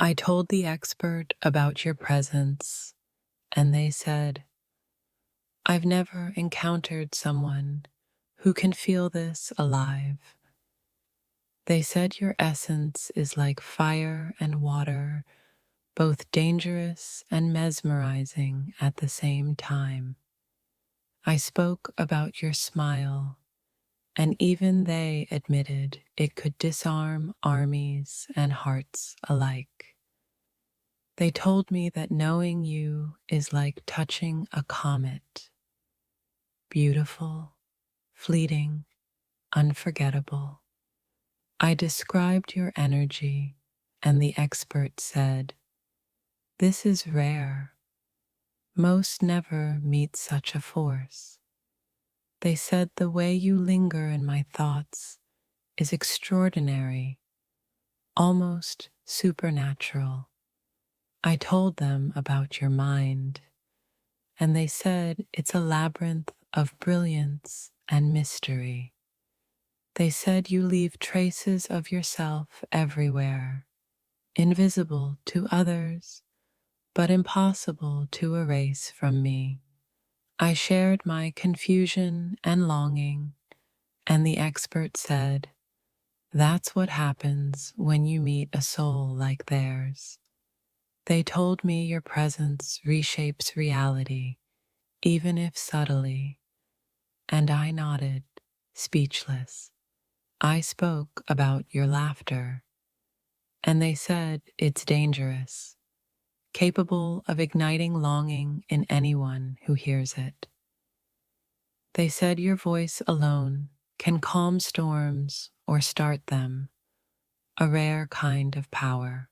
I told the expert about your presence, and they said, I've never encountered someone who can feel this alive. They said your essence is like fire and water, both dangerous and mesmerizing at the same time. I spoke about your smile, and even they admitted it could disarm armies and hearts alike. They told me that knowing you is like touching a comet, beautiful, fleeting, unforgettable. I described your energy, and the expert said, this is rare. Most never meet such a force. They said the way you linger in my thoughts is extraordinary, almost supernatural. I told them about your mind, and they said it's a labyrinth of brilliance and mystery. They said you leave traces of yourself everywhere, invisible to others, but impossible to erase from me. I shared my confusion and longing, and the expert said, that's what happens when you meet a soul like theirs. They told me your presence reshapes reality, even if subtly, and I nodded, speechless. I spoke about your laughter, and they said it's dangerous, capable of igniting longing in anyone who hears it. They said your voice alone can calm storms or start them, a rare kind of power.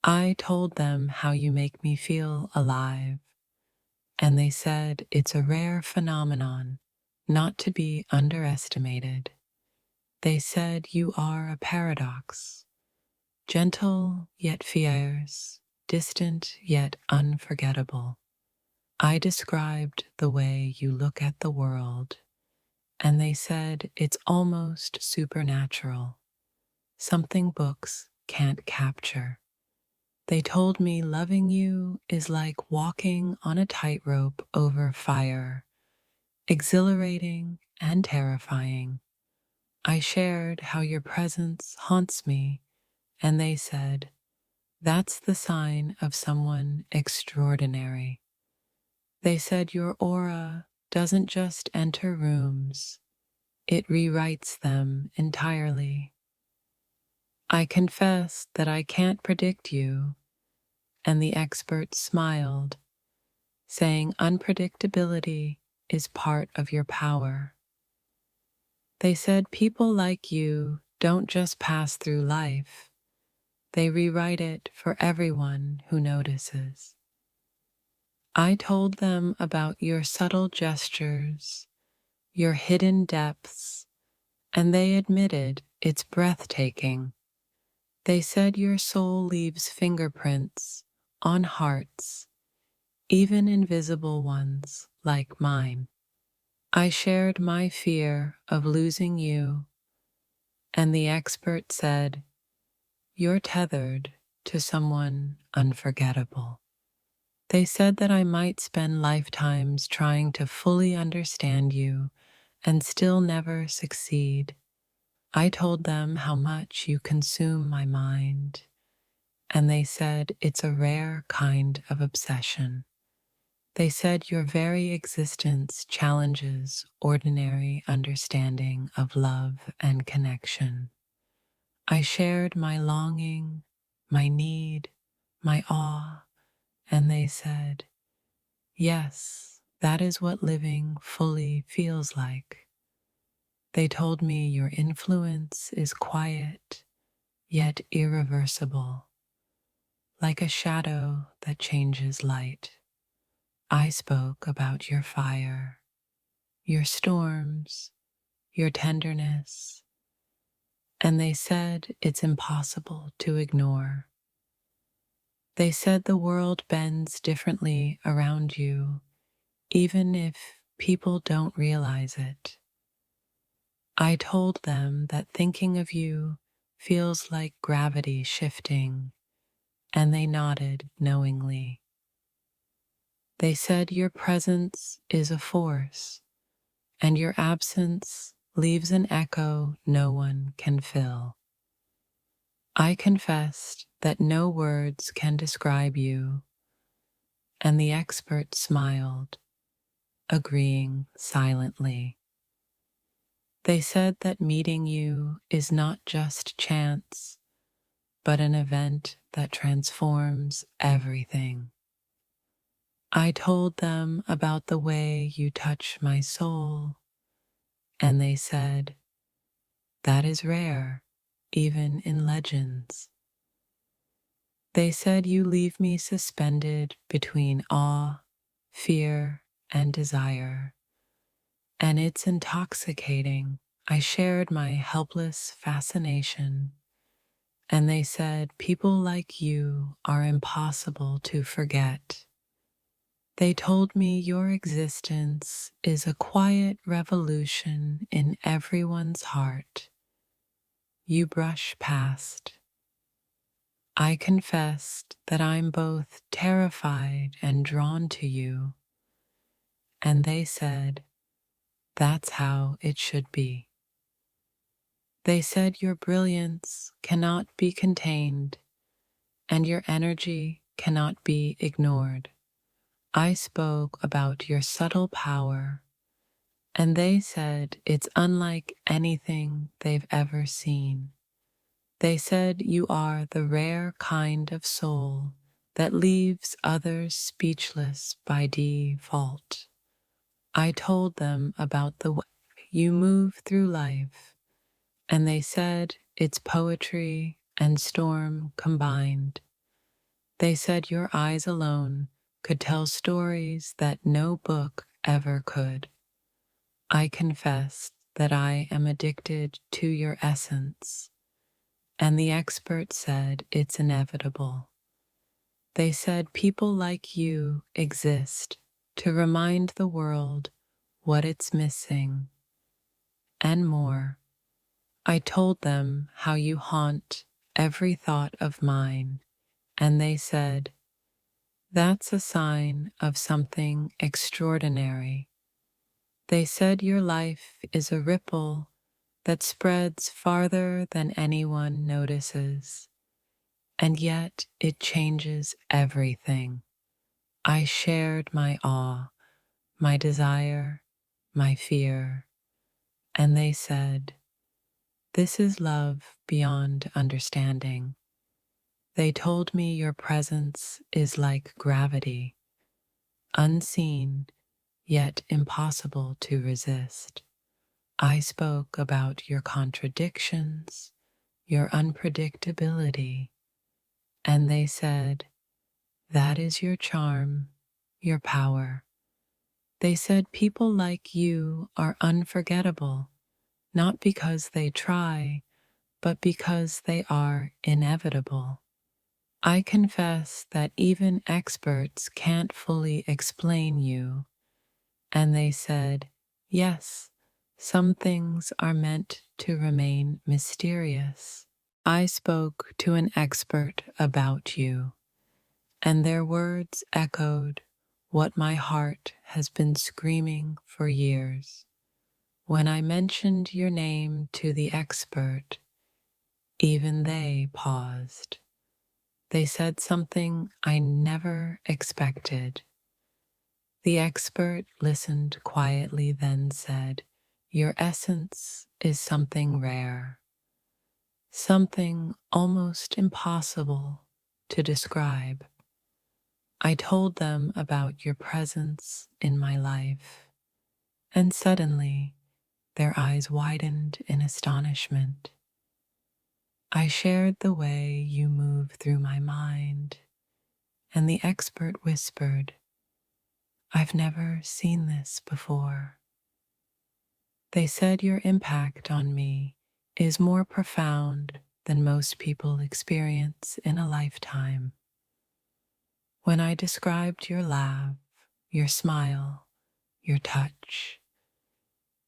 I told them how you make me feel alive, and they said it's a rare phenomenon, not to be underestimated. They said you are a paradox, gentle yet fierce, distant yet unforgettable. I described the way you look at the world, and they said it's almost supernatural, something books can't capture. They told me loving you is like walking on a tightrope over fire, exhilarating and terrifying. I shared how your presence haunts me, and they said, that's the sign of someone extraordinary. They said your aura doesn't just enter rooms, it rewrites them entirely. I confess that I can't predict you, and the expert smiled, saying unpredictability is part of your power. They said people like you don't just pass through life, they rewrite it for everyone who notices. I told them about your subtle gestures, your hidden depths, and they admitted it's breathtaking. They said your soul leaves fingerprints on hearts, even invisible ones like mine. I shared my fear of losing you, and the expert said, you're tethered to someone unforgettable. They said that I might spend lifetimes trying to fully understand you and still never succeed. I told them how much you consume my mind, and they said it's a rare kind of obsession. They said your very existence challenges ordinary understanding of love and connection. I shared my longing, my need, my awe, and they said, yes, that is what living fully feels like. They told me your influence is quiet, yet irreversible, like a shadow that changes light. I spoke about your fire, your storms, your tenderness, and they said it's impossible to ignore. They said the world bends differently around you, even if people don't realize it. I told them that thinking of you feels like gravity shifting, and they nodded knowingly. They said your presence is a force, and your absence leaves an echo no one can fill. I confessed that no words can describe you, and the expert smiled, agreeing silently. They said that meeting you is not just chance, but an event that transforms everything. I told them about the way you touch my soul, and they said, that is rare, even in legends. They said you leave me suspended between awe, fear, and desire, and it's intoxicating. I shared my helpless fascination, and they said people like you are impossible to forget. They told me your existence is a quiet revolution in everyone's heart. You brush past. I confessed that I'm both terrified and drawn to you, and they said, that's how it should be. They said your brilliance cannot be contained, and your energy cannot be ignored. I spoke about your subtle power, and they said it's unlike anything they've ever seen. They said you are the rare kind of soul that leaves others speechless by default. I told them about the way you move through life, and they said it's poetry and storm combined. They said your eyes alone could tell stories that no book ever could. I confessed that I am addicted to your essence, and the expert said it's inevitable. They said people like you exist to remind the world what it's missing, and more. I told them how you haunt every thought of mine, and they said, that's a sign of something extraordinary. They said your life is a ripple that spreads farther than anyone notices, and yet it changes everything. I shared my awe, my desire, my fear, and they said, this is love beyond understanding. They told me your presence is like gravity, unseen, yet impossible to resist. I spoke about your contradictions, your unpredictability, and they said, that is your charm, your power. They said people like you are unforgettable, not because they try, but because they are inevitable. I confess that even experts can't fully explain you, and they said, yes, some things are meant to remain mysterious. I spoke to an expert about you, and their words echoed what my heart has been screaming for years. When I mentioned your name to the expert, even they paused. They said something I never expected. The expert listened quietly, then said, your essence is something rare, something almost impossible to describe. I told them about your presence in my life, and suddenly their eyes widened in astonishment. I shared the way you move through my mind, and the expert whispered, I've never seen this before. They said your impact on me is more profound than most people experience in a lifetime. When I described your laugh, your smile, your touch,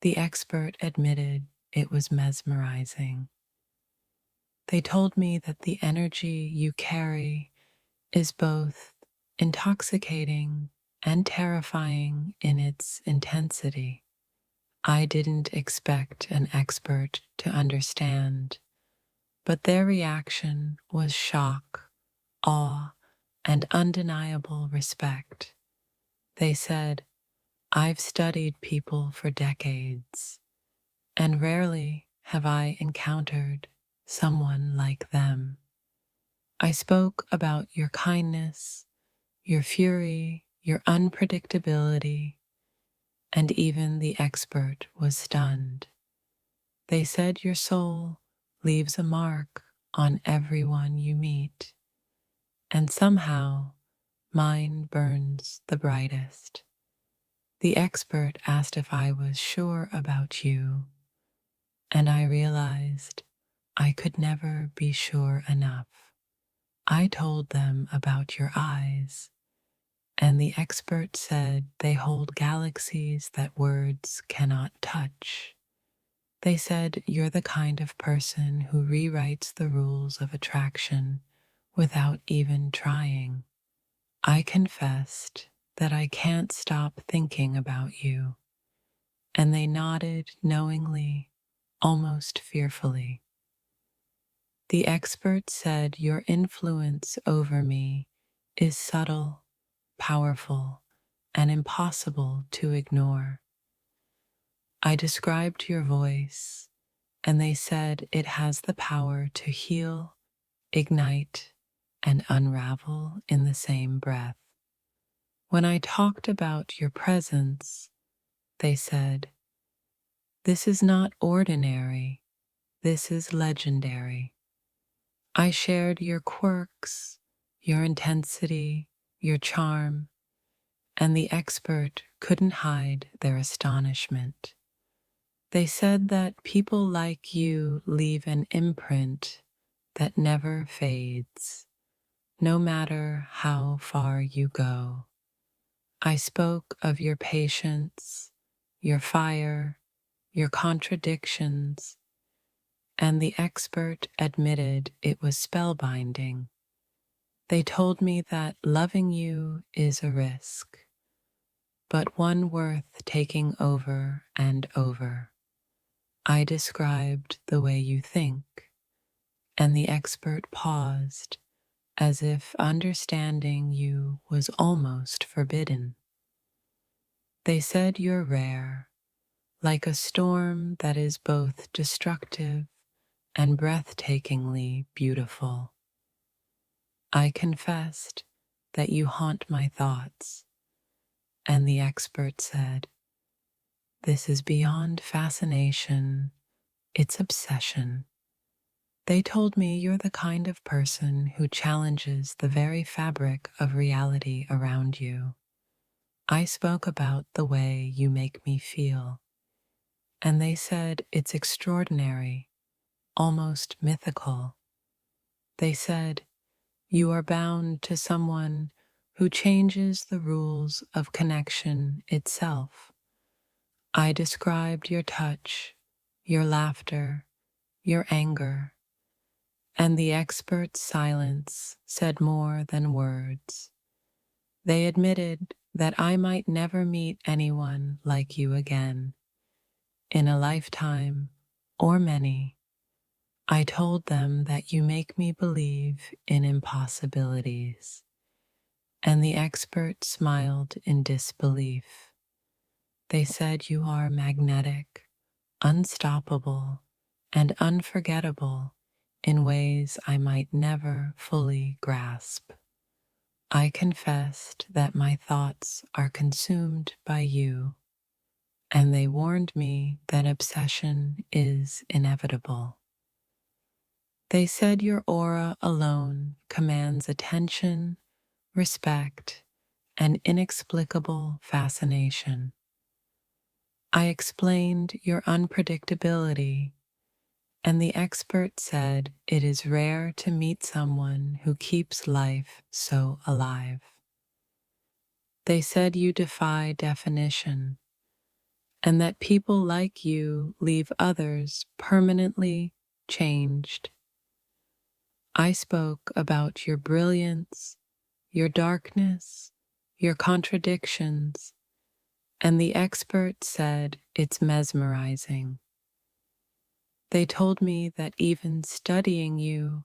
the expert admitted it was mesmerizing. They told me that the energy you carry is both intoxicating and terrifying in its intensity. I didn't expect an expert to understand, but their reaction was shock, awe, and undeniable respect. They said, "I've studied people for decades, and rarely have I encountered someone like them." I spoke about your kindness, your fury, your unpredictability, and even the expert was stunned. They said your soul leaves a mark on everyone you meet, and somehow mine burns the brightest. The expert asked if I was sure about you, and I realized I could never be sure enough. I told them about your eyes, and the expert said they hold galaxies that words cannot touch. They said you're the kind of person who rewrites the rules of attraction without even trying. I confessed that I can't stop thinking about you, and they nodded knowingly, almost fearfully. The expert said your influence over me is subtle, powerful, and impossible to ignore. I described your voice, and they said it has the power to heal, ignite, and unravel in the same breath. When I talked about your presence, they said, "This is not ordinary, this is legendary." I shared your quirks, your intensity, your charm, and the expert couldn't hide their astonishment. They said that people like you leave an imprint that never fades, no matter how far you go. I spoke of your patience, your fire, your contradictions, and the expert admitted it was spellbinding. They told me that loving you is a risk, but one worth taking over and over. I described the way you think, and the expert paused as if understanding you was almost forbidden. They said you're rare, like a storm that is both destructive and breathtakingly beautiful. I confessed that you haunt my thoughts, and the expert said, "This is beyond fascination, it's obsession." They told me you're the kind of person who challenges the very fabric of reality around you. I spoke about the way you make me feel, and they said it's extraordinary, almost mythical. They said, "You are bound to someone who changes the rules of connection itself." I described your touch, your laughter, your anger, and the expert's silence said more than words. They admitted that I might never meet anyone like you again, in a lifetime or many. I told them that you make me believe in impossibilities, and the expert smiled in disbelief. They said you are magnetic, unstoppable, and unforgettable in ways I might never fully grasp. I confessed that my thoughts are consumed by you, and they warned me that obsession is inevitable. They said your aura alone commands attention, respect, and inexplicable fascination. I explained your unpredictability, and the expert said it is rare to meet someone who keeps life so alive. They said you defy definition, and that people like you leave others permanently changed. I spoke about your brilliance, your darkness, your contradictions, and the expert said it's mesmerizing. They told me that even studying you,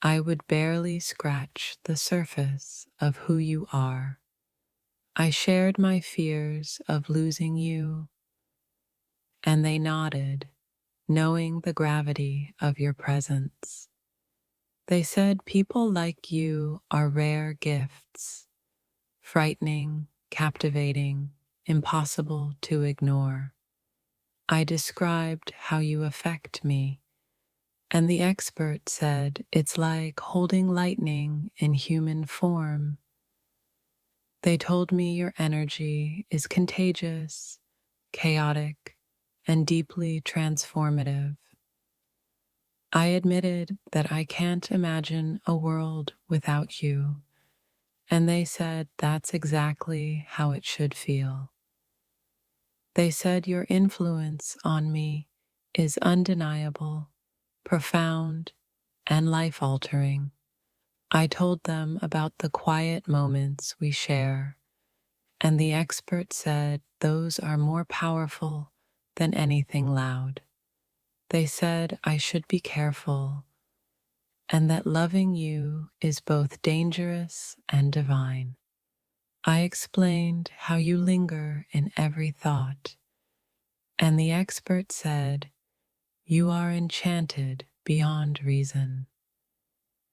I would barely scratch the surface of who you are. I shared my fears of losing you, and they nodded, knowing the gravity of your presence. They said people like you are rare gifts, frightening, captivating, impossible to ignore. I described how you affect me, and the expert said it's like holding lightning in human form. They told me your energy is contagious, chaotic, and deeply transformative. I admitted that I can't imagine a world without you, and they said that's exactly how it should feel. They said your influence on me is undeniable, profound, and life-altering. I told them about the quiet moments we share, and the expert said those are more powerful than anything loud. They said I should be careful, and that loving you is both dangerous and divine. I explained how you linger in every thought, and the expert said you are enchanted beyond reason.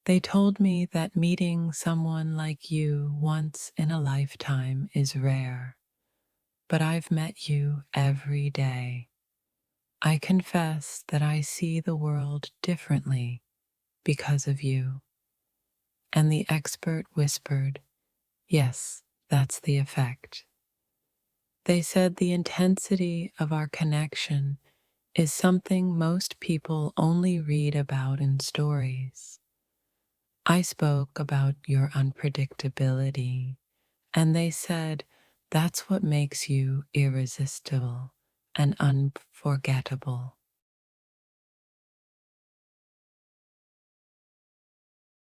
They told me that meeting someone like you once in a lifetime is rare, but I've met you every day. I confess that I see the world differently because of you. And the expert whispered, yes, that's the effect. They said the intensity of our connection is something most people only read about in stories. I spoke about your unpredictability, and they said that's what makes you irresistible and unforgettable.